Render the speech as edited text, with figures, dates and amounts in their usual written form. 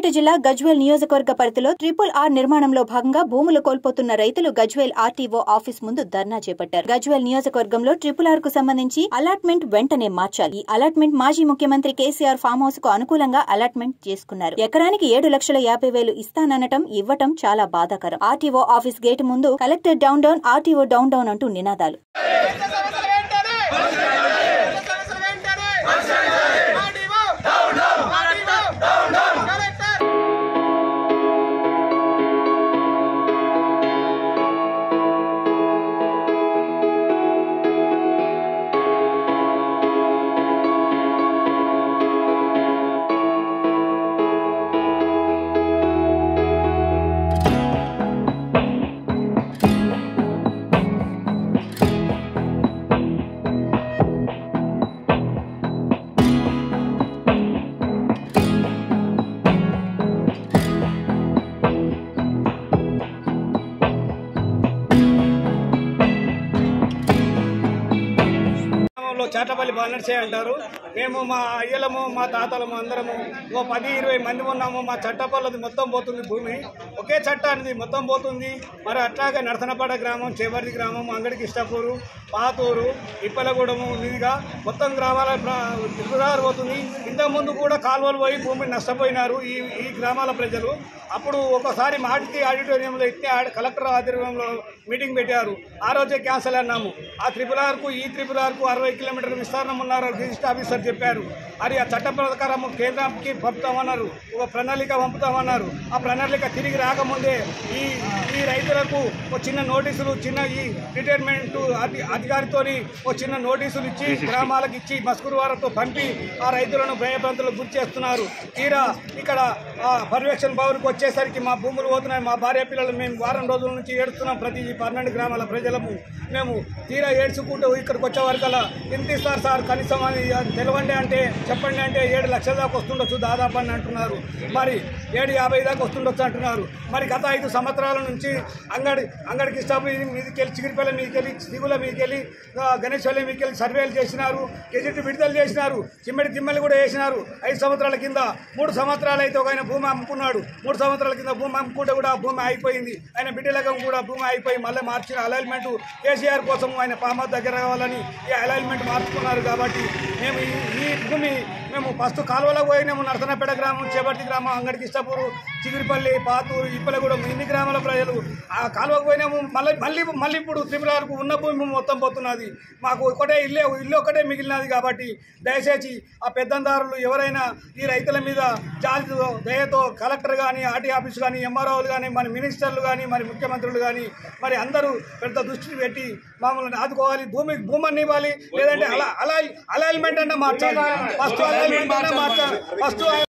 సిద్దిపేట జిల్లా గజ్వేల్ నియోజకవర్గ పరిధిలో RRR నిర్మాణంలో భాగంగా భూములు కోల్పోతున్న రైతులు గజ్వేల్ RTO ఆఫీస్ ముందు ధర్నా చేపట్టారు. గజ్వేల్ నియోజకవర్గంలో RRR కు సంబంధించి అలాట్మెంట్ వెంటనే మార్చాలి. ఈ అలాట్మెంట్ మాజీ ముఖ్యమంత్రి కేసీఆర్ ఫామ్ హౌస్ కు అనుకూలంగా అలాట్మెంట్ చేసుకున్నారు. ఎకరానికి 7,50,000 ఇస్తాననటం ఇవ్వటం చాలా బాధాకరం. RTO ఆఫీస్ గేటు ముందు collector down down, RTO down down అంటూ నినాదాలు. చాటపల్లి బాలనర్సే అంటారు. మేము మా అయ్యలము మా తాతలము అందరము 10-20 మంది ఉన్నాము. మా చట్టపల్లది మొత్తం పోతుంది, భూమి ఒకే చట్టానికి మొత్తం పోతుంది. మరి అట్లాగే నరసనపాడ గ్రామం, చేవర్ది గ్రామం, అంగడికి ఇష్టపూరు, పాతూరు, ఇప్పలగూడెము మీదుగా మొత్తం గ్రామాల RRR పోతుంది. ఇంతకుముందు కూడా కాలువలు పోయి భూమిని నష్టపోయినారు ఈ గ్రామాల ప్రజలు. అప్పుడు ఒకసారి మాటికి ఆడిటోరియంలో ఇస్తే కలెక్టర్ ఆధ్వర్యంలో మీటింగ్ పెట్టారు. ఆ రోజే క్యాన్సల్ అన్నాము. ఆ RRRకు ఈ RRRకు 60 కిలోమీటర్ల విస్తరణం ఉన్నారు రిజిస్టర్ ఆఫీసర్ చెప్పారు. అది ఆ చట్ట ప్రకారం కేంద్రానికి పంపుతామన్నారు, ఒక ప్రణాళిక పంపుతామన్నారు. ఆ ప్రణాళిక తిరిగి రాకముందే ఈ రైతులకు ఒక చిన్న నోటీసులు, చిన్న ఈ రిటైర్మెంట్ అధికారితో ఒక చిన్న నోటీసులు ఇచ్చి గ్రామాలకు ఇచ్చి మస్కూరువారంతో పంపి ఆ రైతులను భయభ్రాంతులకు గురి చేస్తున్నారు. తీరా ఇక్కడ పర్యవేక్షణ భవన్కి వచ్చేసరికి మా భూములు పోతున్నాయి, మా భార్య పిల్లలు మేము వారం రోజుల నుంచి ఏడుస్తున్నాం. ప్రతి 12 గ్రామాల ప్రజలము మేము తీరా ఏడ్చుకుంటూ ఇక్కడికి వచ్చే వరకల్లా ఎంత ఇస్తారు సార్ కనీసం అని తెలవండి అంటే చెప్పండి అంటే 7 లక్షల దాకా వస్తుండొచ్చు దాదాపు అని అంటున్నారు. మరి 7,50,000 దాకా వస్తుండొచ్చు అంటున్నారు. మరి గత 5 సంవత్సరాల నుంచి అంగడికి స్టాప్ మీదకెళ్ళి, చిగిరిపల్లి మీదకెళ్ళి, సిగుల మీదకెళ్ళి, గణేశ్వరి మీదకెళ్ళి సర్వేలు చేసినారు, గెజెట్ విడుదల చేసినారు, చిమ్మడి తిమ్మలు కూడా వేసినారు. 5 సంవత్సరాల కింద 3 సంవత్సరాలు అయితే ఒక ఆయన భూమి అమ్ముకున్నాడు. 3 సంవత్సరాల కింద భూమి అమ్ముకుంటే కూడా భూమి అయిపోయింది. ఆయన బిడ్డలకు కూడా భూమి అయిపోయి మళ్ళీ మార్చిన అలైన్మెంట్ కేసీఆర్ కోసం ఆయన పామ దగ్గర కావాలని ఈ అలైన్మెంట్ మార్చుకున్నారు. కాబట్టి మేము ఈ భూమి మేము ఫస్ట్ కాలువలో పోయినాము. నరసనపేట గ్రామం, చేపర్తి గ్రామం, అంగడికి ఇష్టపూరు, చిగురిపల్లి, పాతూరు, ఇప్పలగూడెం ఇన్ని గ్రామాల ప్రజలు ఆ కాలువకు పోయినాము. మళ్ళీ ఇప్పుడు RRRకు ఉన్న భూమి మొత్తం పోతున్నది. మాకు ఒకటే ఇల్లు ఒకటే మిగిలినది. కాబట్టి దయచేసి ఆ పెద్దందారులు ఎవరైనా ఈ రైతుల మీద జాతితో దయతో కలెక్టర్ కానీ, ఆర్టీ ఆఫీసు కానీ, ఎంఆర్ఓలు కానీ, మన మినిస్టర్లు కానీ, మరి ముఖ్యమంత్రులు కానీ మరి అందరూ పెద్ద దృష్టి పెట్టి మమ్మల్ని ఆదుకోవాలి. భూమిని ఇవ్వాలి, లేదంటే అలైన్మెంట్ అన్న మార్చాలి. ఫస్ట్ అలైన్మెంట్ అన్న మార్చాలి.